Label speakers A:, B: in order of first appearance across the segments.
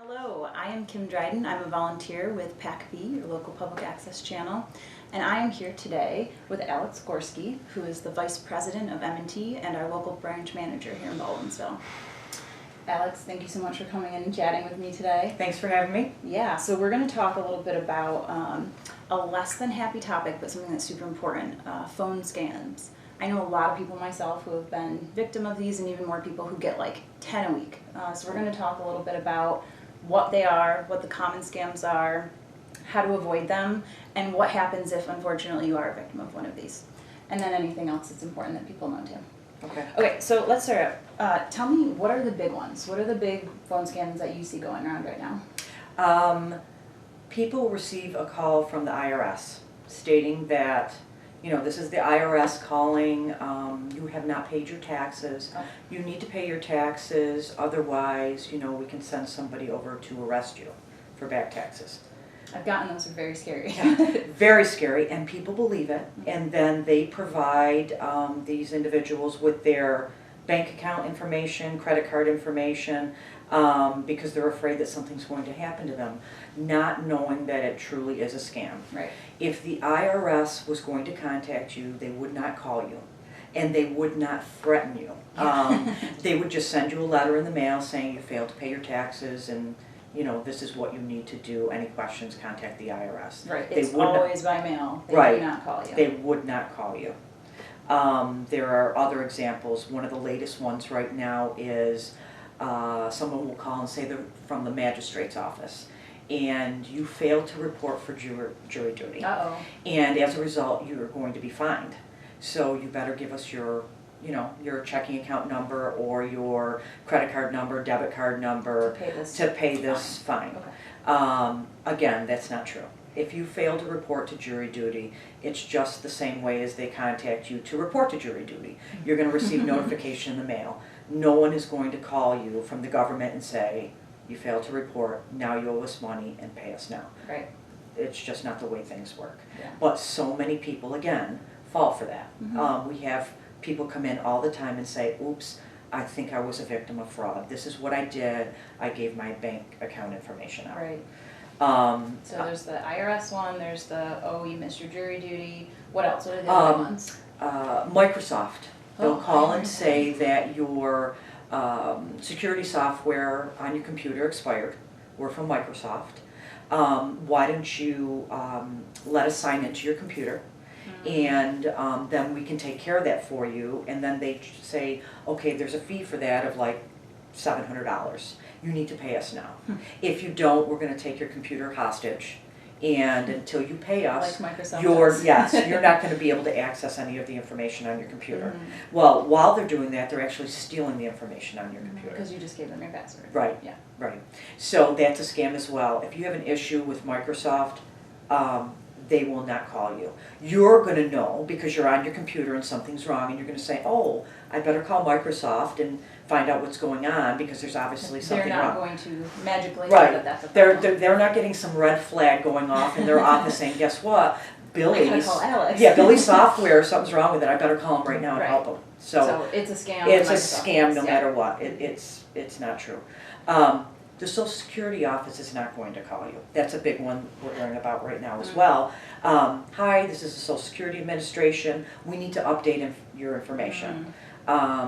A: Hello, I am Kim Dryden. I'm a volunteer with PAC-B, your local public access channel, and I am here today with Alex Gorski, who is the Vice President of M&T and our local branch manager here in Baldwinsville. Alex, thank you so much for coming in and chatting with me today.
B: Thanks for having me.
A: Yeah, so we're going to talk a little bit about a less than happy topic, but something that's super important, phone scams. I know a lot of people myself who have been victim of these, and even more people who get like 10 a week. So we're going to talk a little bit about what they are, what the common scams are, how to avoid them, and what happens if unfortunately you are a victim of one of these. And then anything else that's important that people know too. Okay, so let's start out. Tell me, what are the big ones? What are the big phone scams that you see going around right now?
B: People receive a call from the IRS stating that, this is the IRS calling, you have not paid your taxes, you need to pay your taxes, otherwise, we can send somebody over to arrest you for back taxes.
A: I've gotten those, are very scary.
B: Very scary, and people believe it, and then they provide these individuals with their bank account information, credit card information, because they're afraid that something's going to happen to them, not knowing that it truly is a scam.
A: Right.
B: If the IRS was going to contact you, they would not call you, and they would not threaten you. They would just send you a letter in the mail saying you failed to pay your taxes, and this is what you need to do. Any questions, contact the IRS.
A: Right, it's always by mail. They
B: Right.
A: do not call you.
B: They would not call you. There are other examples. One of the latest ones right now is someone will call and say they're from the magistrate's office, and you failed to report for jury duty.
A: Uh-oh.
B: And as a result, you are going to be fined. So you better give us your checking account number or your credit card number, debit card number to pay this fine.
A: Okay.
B: Again, that's not true. If you fail to report to jury duty, it's just the same way as they contact you to report to jury duty. You're going to receive notification in the mail. No one is going to call you from the government and say, you failed to report, now you owe us money and pay us now.
A: Right.
B: It's just not the way things work.
A: Yeah.
B: But so many people, again, fall for that. We have people come in all the time and say, oops, I think I was a victim of fraud. This is what I did. I gave my bank account information out.
A: Right. So there's the IRS one, there's the, oh, you missed your jury duty. What else? What are the other ones?
B: Microsoft. They'll call and
A: Microsoft.
B: say that your security software on your computer expired. We're from Microsoft. Why don't you let us sign into your computer? And then we can take care of that for you. And then they say, okay, there's a fee for that of like $700. You need to pay us now. If you don't, we're going to take your computer hostage. And until you pay us,
A: Like Microsoft
B: you're not going to be able to access any of the information on your computer. Well, while they're doing that, they're actually stealing the information on your computer.
A: Because you just gave them your password.
B: Right.
A: Yeah.
B: Right. So that's a scam as well. If you have an issue with Microsoft, they will not call you. You're going to know because you're on your computer and something's wrong, and you're going to say, oh, I better call Microsoft and find out what's going on because there's obviously something wrong.
A: They're not going to magically
B: Right.
A: know that that's a problem.
B: They're not getting some red flag going off in their office saying, guess what?
A: I gotta call Alex.
B: Billy's software, something's wrong with it. I better call him right now and help him.
A: So it's a scam.
B: It's a scam no matter what. It's not true. The Social Security office is not going to call you. That's a big one we're hearing about right now as well. Hi, this is the Social Security Administration. We need to update your information.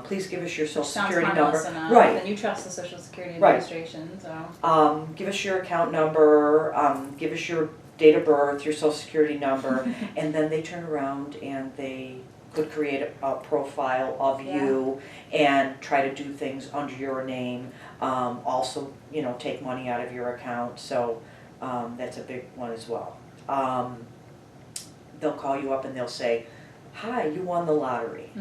B: Please give us your Social Security number.
A: Right. And you trust the Social Security Administration, so.
B: Give us your account number. Give us your date of birth, your Social Security number, and then they turn around and they could create a profile of you and try to do things under your name. Also, take money out of your account. So that's a big one as well. They'll call you up and they'll say, hi, you won the lottery.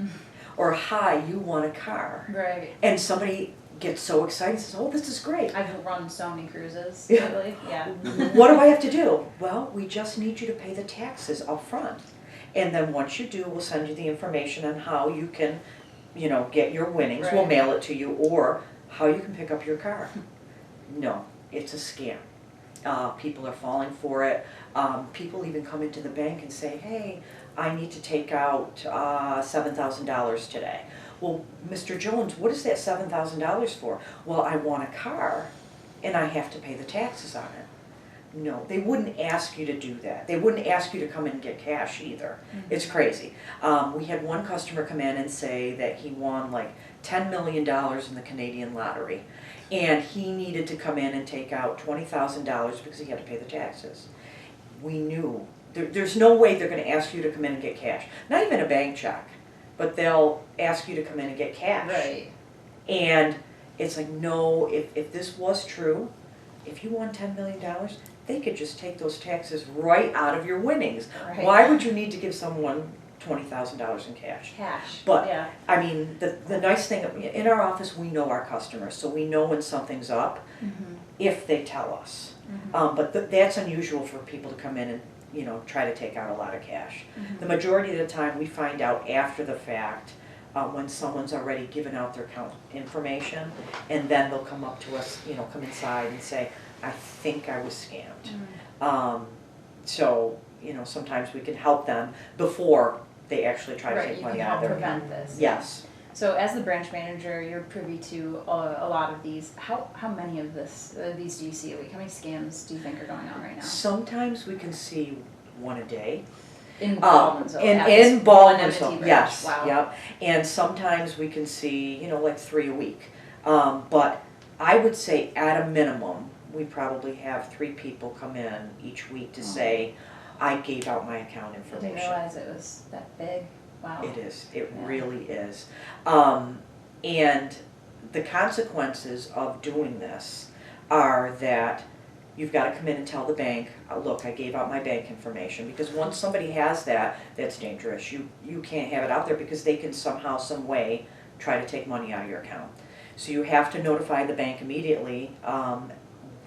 B: Or hi, you won a car.
A: Right.
B: And somebody gets so excited and says, oh, this is great.
A: I've run so many cruises lately. Yeah.
B: What do I have to do? Well, we just need you to pay the taxes up front. And then once you do, we'll send you the information on how you can, get your winnings.
A: Right.
B: We'll mail it to you, or how you can pick up your car. No, it's a scam. People are falling for it. People even come into the bank and say, hey, I need to take out $7,000 today. Well, Mr. Jones, what is that $7,000 for? Well, I want a car. and I have to pay the taxes on it. No, they wouldn't ask you to do that. They wouldn't ask you to come in and get cash either. It's crazy. We had one customer come in and say that he won like $10 million in the Canadian lottery, and he needed to come in and take out $20,000 because he had to pay the taxes. We knew there's no way they're going to ask you to come in and get cash. Not even a bank check, but they'll ask you to come in and get cash.
A: Right.
B: And it's like, no, if this was true, if you won $10 million, they could just take those taxes right out of your winnings.
A: Right.
B: Why would you need to give someone $20,000 in cash?
A: Cash.
B: But,
A: yeah.
B: I mean, the nice thing, in our office, we know our customers, so we know when something's up if they tell us. But that's unusual for people to come in and, you know, try to take out a lot of cash. The majority of the time, we find out after the fact, when someone's already given out their account information, and then they'll come up to us, you know, come inside and say, I think I was scammed. So, you know, sometimes we can help them before they actually try to take money out of their account.
A: Right, you can help prevent this.
B: Yes.
A: So as the branch manager, you're privy to a lot of these. How many of these do you see a week? How many scams do you think are going on right now?
B: Sometimes we can see one a day.
A: In Baldwinsville.
B: In Baldwinsville, yes.
A: Wow.
B: Yep. And sometimes we can see, you know, like 3 a week. But I would say at a minimum, we probably have 3 people come in each week to say, I gave out my account
A: I
B: information.
A: didn't realize it was that big. Wow.
B: It is. It
A: Yeah.
B: really is. And the consequences of doing this are that you've got to come in and tell the bank, look, I gave out my bank information. Because once somebody has that, that's dangerous. You can't have it out there because they can somehow, some way, try to take money out of your account. So you have to notify the bank immediately.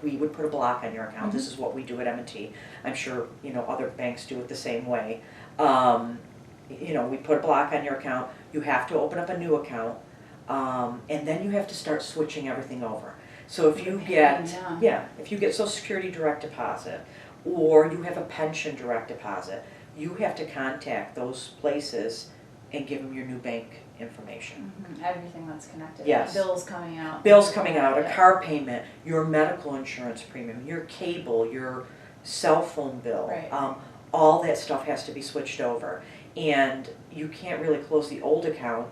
B: We would put a block on your account. This is what we do at M&T. I'm sure, you know, other banks do it the same way. You know, we put a block on your account. You have to open up a new account, and then you have to start switching everything over. So if you get, if you get Social Security direct deposit, or you have a pension direct deposit, you have to contact those places and give them your new bank information.
A: Everything that's connected.
B: Yes.
A: Bills coming out.
B: Bills coming out, a car payment, your medical insurance premium, your cable, your cell phone bill.
A: Right.
B: All that stuff has to be switched over. And you can't really close the old account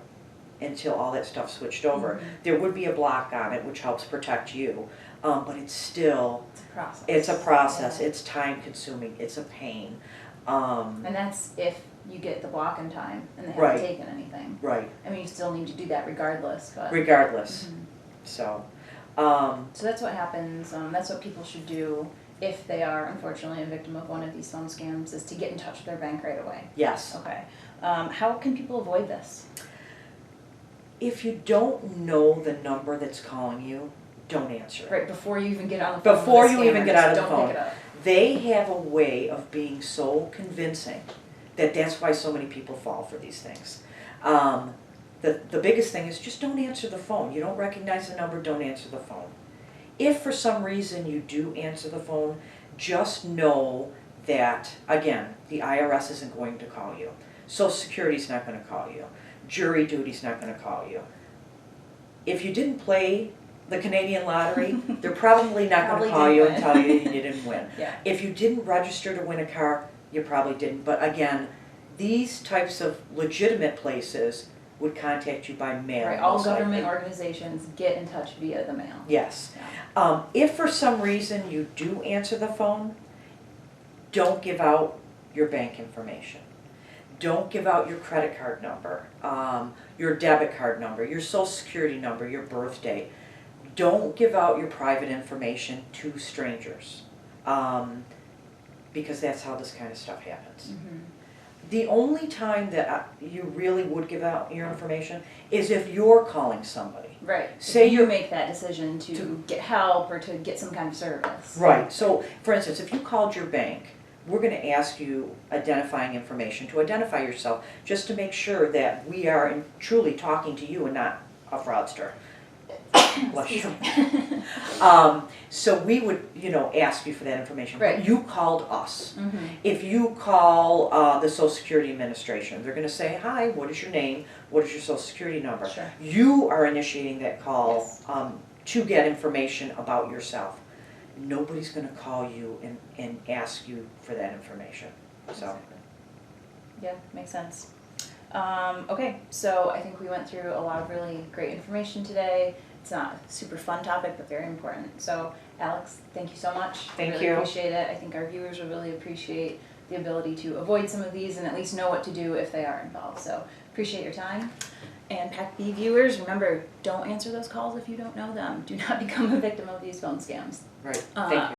B: until all that stuff's switched over. There would be a block on it, which helps protect you, but it's still,
A: It's a process.
B: it's a process.
A: Yeah.
B: It's time consuming. It's a pain.
A: And that's if you get the block in time and they haven't
B: Right.
A: taken anything.
B: Right.
A: I mean, you still need to do that regardless, but.
B: Regardless. So.
A: So that's what happens. That's what people should do if they are unfortunately a victim of one of these phone scams, is to get in touch with their bank right away.
B: Yes.
A: Okay. How can people avoid this?
B: If you don't know the number that's calling you, don't answer it.
A: Right, before you even get on the phone.
B: Before
A: with the
B: you even
A: scammers,
B: get out of the
A: don't
B: phone.
A: pick it up.
B: They have a way of being so convincing that's why so many people fall for these things. The biggest thing is just don't answer the phone. You don't recognize the number, don't answer the phone. If for some reason you do answer the phone, just know that, again, the IRS isn't going to call you. Social Security's not going to call you. Jury duty's not going to call you. If you didn't play the Canadian lottery, they're probably not going to call you and tell you you didn't win.
A: Yeah.
B: If you didn't register to win a car, you probably didn't. But again, these types of legitimate places would contact you by mail.
A: Right, all
B: most
A: government
B: likely.
A: organizations get in touch via the mail.
B: Yes.
A: Yeah.
B: If for some reason you do answer the phone, don't give out your bank information. Don't give out your credit card number, your debit card number, your Social Security number, your birthday. Don't give out your private information to strangers, because that's how this kind of stuff happens. The only time that you really would give out your information is if you're calling somebody.
A: Right.
B: Say
A: if you
B: you're-
A: make that decision to get help or to get some kind of service.
B: Right. So, for instance, if you called your bank, we're going to ask you identifying information to identify yourself, just to make sure that we are truly talking to you and not a fraudster. Bless you. So we would, ask you for that information.
A: Right.
B: But you called us. If you call the Social Security Administration, they're going to say, hi, what is your name? What is your Social Security number?
A: Sure.
B: You are initiating that call
A: Yes.
B: to get information about yourself. Nobody's gonna call you and ask you for that information, so.
A: Exactly. Yeah, makes sense. Okay, so I think we went through a lot of really great information today. It's not a super fun topic, but very important. So Alex, thank you so much.
B: Thank
A: really
B: you.
A: Appreciate it. I think our viewers will really appreciate the ability to avoid some of these and at least know what to do if they are involved. So appreciate your time. And PAC-B viewers, remember, don't answer those calls if you don't know them. Do not become a victim of these phone scams.
B: Right, thank you.